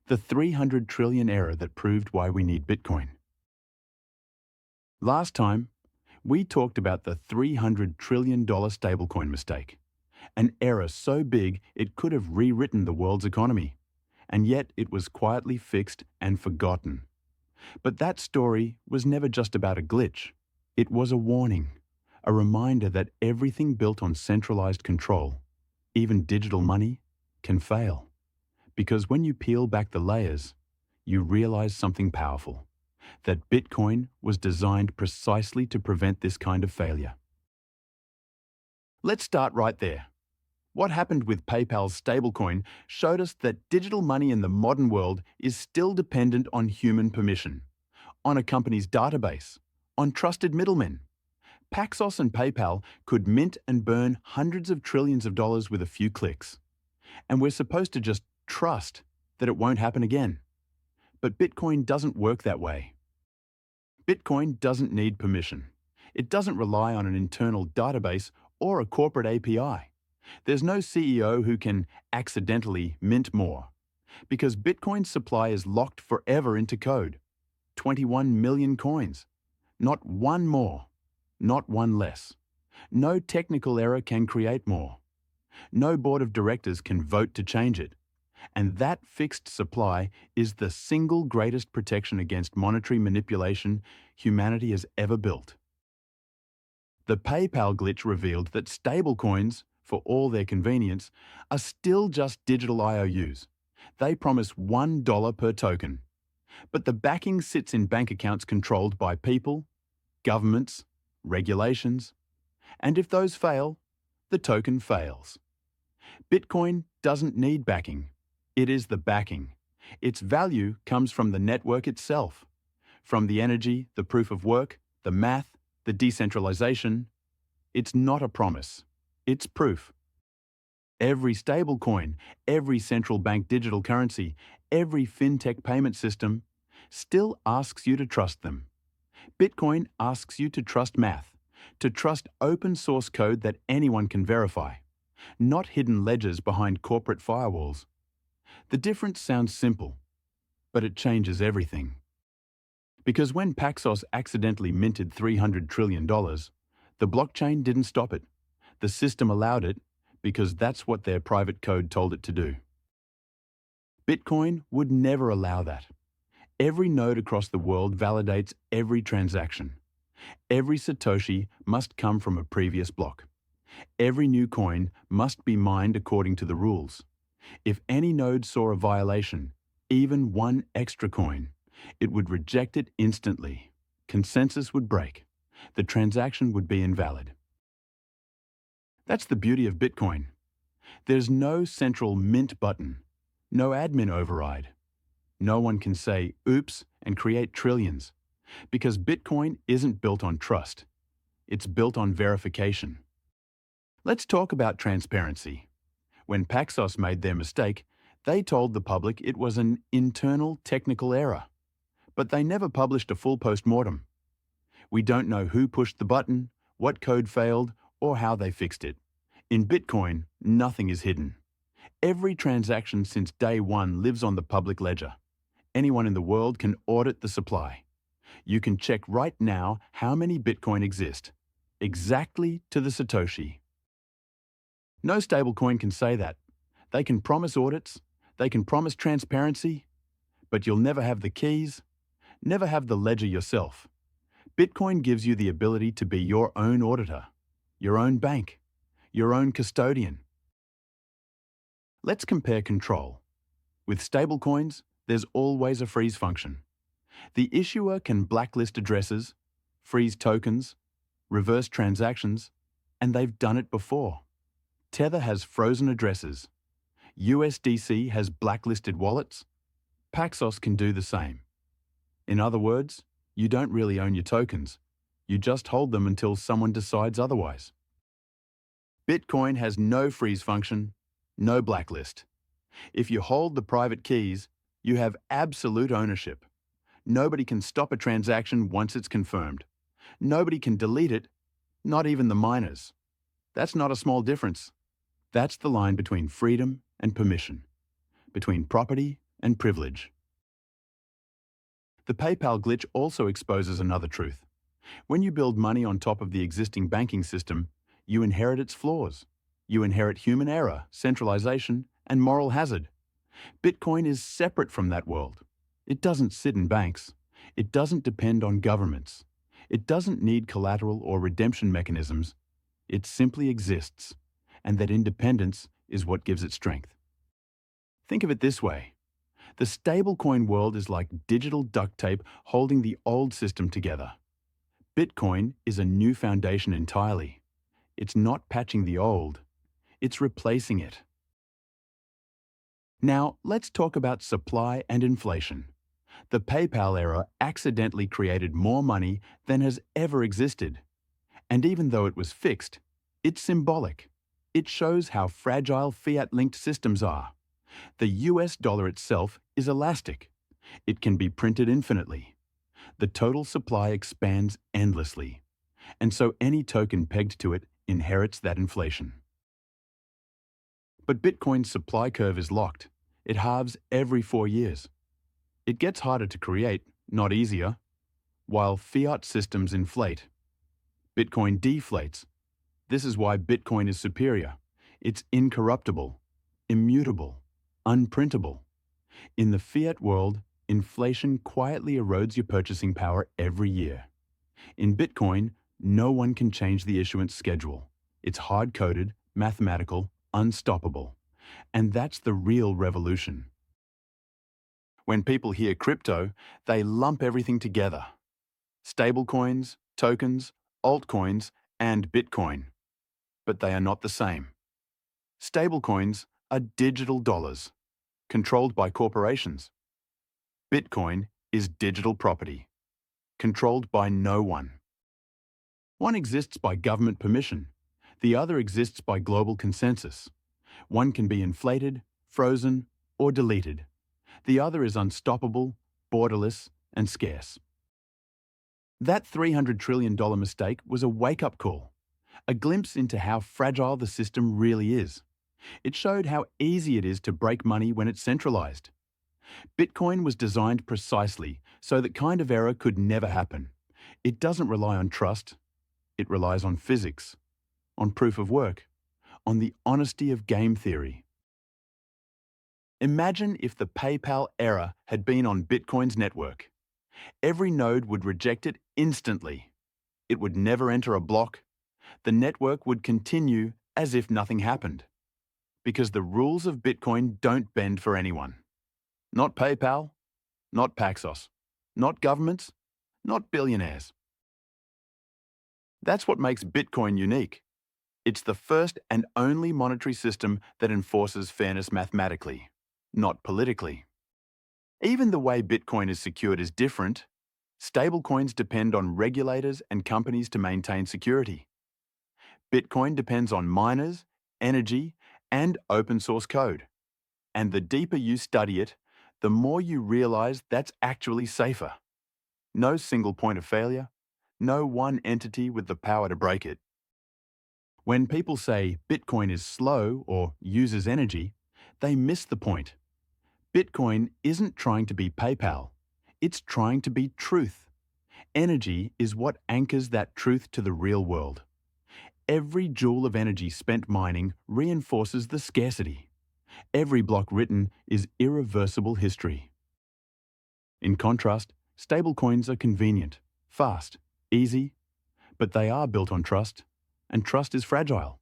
the 300 trillion error that proved why we need Bitcoin. Last time, we talked about the $300 trillion stablecoin mistake, an error so big it could have rewritten the world's economy, and yet it was quietly fixed and forgotten. But that story was never just about a glitch. It was a warning, a reminder that everything built on centralized control, even digital money, can fail. Because when you peel back the layers, you realize something powerful, that Bitcoin was designed precisely to prevent this kind of failure. Let's start right there. What happened with PayPal's stablecoin showed us that digital money in the modern world is still dependent on human permission, on a company's database, on trusted middlemen. Paxos and PayPal could mint and burn hundreds of trillions of dollars with a few clicks. And we're supposed to just trust that it won't happen again. But Bitcoin doesn't work that way. Bitcoin doesn't need permission. It doesn't rely on an internal database or a corporate API. There's no CEO who can accidentally mint more, because Bitcoin's supply is locked forever into code. 21 million coins. Not one more, not one less. No technical error can create more. No board of directors can vote to change it. And that fixed supply is the single greatest protection against monetary manipulation humanity has ever built. The PayPal glitch revealed that stablecoins, for all their convenience, are still just digital IOUs. They promise $1 per token. But the backing sits in bank accounts controlled by people, governments, regulations. And if those fail, the token fails. Bitcoin doesn't need backing. It is the backing. Its value comes from the network itself, from the energy, the proof of work, the math, the decentralization. It's not a promise. It's proof. Every stablecoin, every central bank digital currency, every fintech payment system still asks you to trust them. Bitcoin asks you to trust math, to trust open source code that anyone can verify, not hidden ledgers behind corporate firewalls. The difference sounds simple, but it changes everything. Because when Paxos accidentally minted $300 trillion, the blockchain didn't stop it. The system allowed it because that's what their private code told it to do. Bitcoin would never allow that. Every node across the world validates every transaction. Every Satoshi must come from a previous block. Every new coin must be mined according to the rules. If any node saw a violation, even one extra coin, it would reject it instantly. Consensus would break. The transaction would be invalid. That's the beauty of Bitcoin. There's no central mint button, no admin override. No one can say, oops, and create trillions, because Bitcoin isn't built on trust. It's built on verification. Let's talk about transparency. When Paxos made their mistake, they told the public it was an internal technical error, but they never published a full post-mortem. We don't know who pushed the button, what code failed, or how they fixed it. In Bitcoin, nothing is hidden. Every transaction since day one lives on the public ledger. Anyone in the world can audit the supply. You can check right now how many Bitcoin exist, exactly to the Satoshi. No stablecoin can say that. They can promise audits, they can promise transparency, but you'll never have the keys, never have the ledger yourself. Bitcoin gives you the ability to be your own auditor, your own bank, your own custodian. Let's compare control. With stablecoins, there's always a freeze function. The issuer can blacklist addresses, freeze tokens, reverse transactions, and they've done it before. Tether has frozen addresses. USDC has blacklisted wallets. Paxos can do the same. In other words, you don't really own your tokens. You just hold them until someone decides otherwise. Bitcoin has no freeze function, no blacklist. If you hold the private keys, you have absolute ownership. Nobody can stop a transaction once it's confirmed. Nobody can delete it, not even the miners. That's not a small difference. That's the line between freedom and permission, between property and privilege. The PayPal glitch also exposes another truth. When you build money on top of the existing banking system, you inherit its flaws. You inherit human error, centralization, and moral hazard. Bitcoin is separate from that world. It doesn't sit in banks. It doesn't depend on governments. It doesn't need collateral or redemption mechanisms. It simply exists, and that independence is what gives it strength. Think of it this way. The stablecoin world is like digital duct tape holding the old system together. Bitcoin is a new foundation entirely. It's not patching the old, it's replacing it. Now, let's talk about supply and inflation. The PayPal era accidentally created more money than has ever existed. And even though it was fixed, it's symbolic. It shows how fragile fiat-linked systems are. The US dollar itself is elastic. It can be printed infinitely. The total supply expands endlessly. And so any token pegged to it inherits that inflation. But Bitcoin's supply curve is locked. It halves every 4 years. It gets harder to create, not easier, while fiat systems inflate. Bitcoin deflates. This is why Bitcoin is superior. It's incorruptible, immutable, unprintable. In the fiat world, inflation quietly erodes your purchasing power every year. In Bitcoin, no one can change the issuance schedule. It's hard-coded, mathematical, unstoppable. And that's the real revolution. When people hear crypto, they lump everything together. Stablecoins, tokens, altcoins, and Bitcoin. But they are not the same. Stablecoins are digital dollars, controlled by corporations. Bitcoin is digital property, controlled by no one. One exists by government permission. The other exists by global consensus. One can be inflated, frozen, or deleted. The other is unstoppable, borderless, and scarce. That $300 trillion mistake was a wake-up call, a glimpse into how fragile the system really is. It showed how easy it is to break money when it's centralized. Bitcoin was designed precisely so that kind of error could never happen. It doesn't rely on trust. It relies on physics, on proof of work, on the honesty of game theory. Imagine if the PayPal error had been on Bitcoin's network. Every node would reject it instantly. It would never enter a block. The network would continue as if nothing happened. Because the rules of Bitcoin don't bend for anyone. Not PayPal, not Paxos, not governments, not billionaires. That's what makes Bitcoin unique. It's the first and only monetary system that enforces fairness mathematically, not politically. Even the way Bitcoin is secured is different. Stablecoins depend on regulators and companies to maintain security. Bitcoin depends on miners, energy, and open source code. And the deeper you study it, the more you realize that's actually safer. No single point of failure, no one entity with the power to break it. When people say Bitcoin is slow or uses energy, they miss the point. Bitcoin isn't trying to be PayPal. It's trying to be truth. Energy is what anchors that truth to the real world. Every joule of energy spent mining reinforces the scarcity. Every block written is irreversible history. In contrast, stablecoins are convenient, fast, easy, but they are built on trust, and trust is fragile.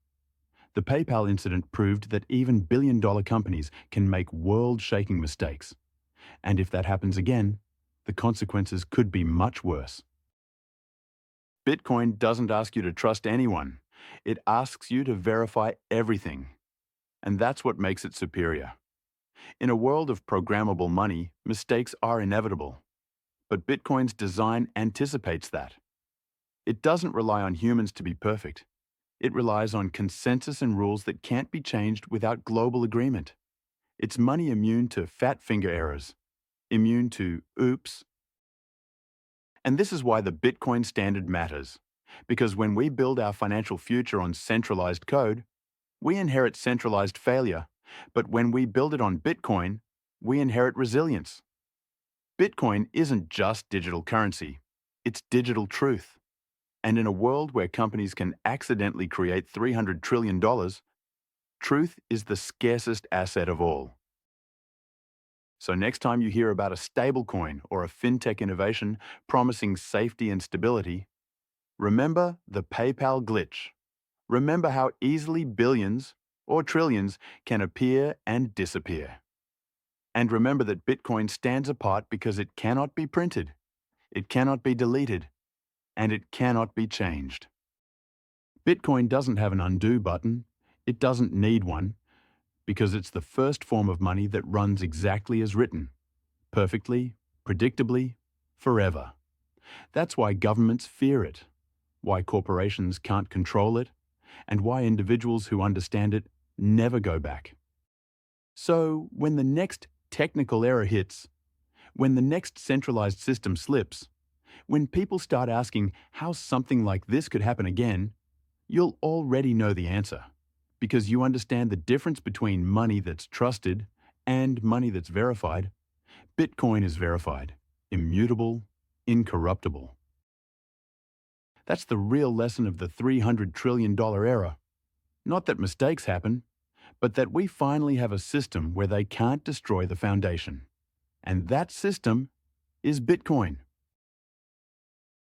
The PayPal incident proved that even billion-dollar companies can make world-shaking mistakes. And if that happens again, the consequences could be much worse. Bitcoin doesn't ask you to trust anyone. It asks you to verify everything. And that's what makes it superior. In a world of programmable money, mistakes are inevitable. But Bitcoin's design anticipates that. It doesn't rely on humans to be perfect. It relies on consensus and rules that can't be changed without global agreement. It's money immune to fat finger errors, immune to oops. And this is why the Bitcoin standard matters. Because when we build our financial future on centralized code, we inherit centralized failure. But when we build it on Bitcoin, we inherit resilience. Bitcoin isn't just digital currency, it's digital truth. And in a world where companies can accidentally create $300 trillion, truth is the scarcest asset of all. So next time you hear about a stablecoin or a fintech innovation promising safety and stability, remember the PayPal glitch. Remember how easily billions or trillions can appear and disappear. And remember that Bitcoin stands apart because it cannot be printed, it cannot be deleted, and it cannot be changed. Bitcoin doesn't have an undo button. It doesn't need one, because it's the first form of money that runs exactly as written, perfectly, predictably, forever. That's why governments fear it, why corporations can't control it, and why individuals who understand it never go back. So, when the next technical error hits, when the next centralized system slips, when people start asking how something like this could happen again, you'll already know the answer, because you understand the difference between money that's trusted and money that's verified. Bitcoin is verified, immutable, incorruptible. That's the real lesson of the $300 trillion era. Not that mistakes happen, but that we finally have a system where they can't destroy the foundation. And that system is Bitcoin.